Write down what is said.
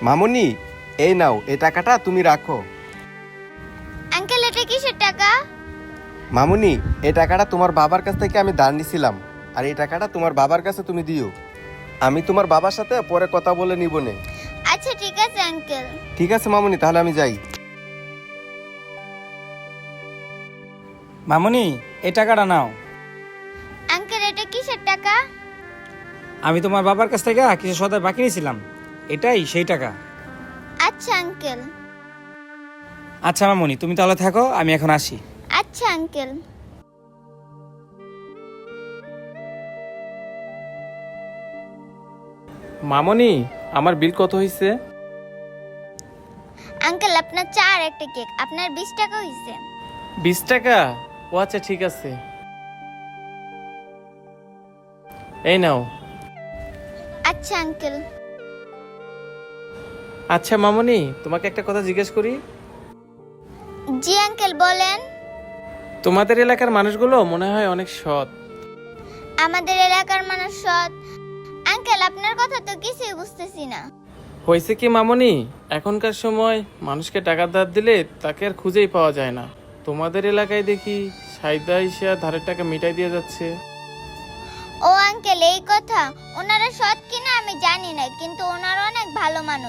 মামুনি, এই নাও, এই টাকাটা তুমি রাখো। আঙ্কেল এটা কিসের টাকা? মামুনি, এই টাকাটা তোমার বাবার কাছ থেকে আমি ধার নিছিলাম, আর এই টাকাটা তোমার বাবার কাছে তুমি দিও। আমি তোমার বাবার সাথে পরে কথা বলে নিব নে। আচ্ছা ঠিক আছে আঙ্কেল। ঠিক আছে মামুনি, তাহলে আমি যাই। মামুনি, এই টাকাটা নাও। আঙ্কেল এটা কিসের টাকা? আমি তোমার বাবার কাছ থেকে কিছু সদাই বাকি নিয়েছিলাম, এটাই সেই টাকা। আচ্ছা আঙ্কেল। আচ্ছা মামুনি, তুমি তাহলে থাকো, আমি এখন আসি। আচ্ছা আঙ্কেল। মামনি, আমার বিল কত হয়েছে? আঙ্কেল আপনার চা আর একটা কেক, আপনার 20 টাকা হইছে। 20 টাকা? ও আচ্ছা ঠিক আছে, এই নাও। আচ্ছা আঙ্কেল। আচ্ছা মামনি, তোমাকে একটা কথা জিজ্ঞেস করি। জি আঙ্কেল বলেন। তোমাদের এলাকার মানুষগুলো মনে হয় অনেক সৎ। আমাদের এলাকার মানুষ সৎ? আঙ্কেল আপনার কথা তো কিছুই বুঝতেছি না। হয়েছে কি মামনি, এখনকার সময় মানুষকে টাকা ধার দিলে তাকে আর খুঁজেই পাওয়া যায় না। তোমাদের এলাকায় দেখি সাইদা ইসা ধারের টাকা মিটাই দিয়ে যাচ্ছে। ও আঙ্কেল এই কথা, ওনারা সৎ কিনা আমি জানি না, কিন্তু ওনারা অনেক ভালো মানুষ।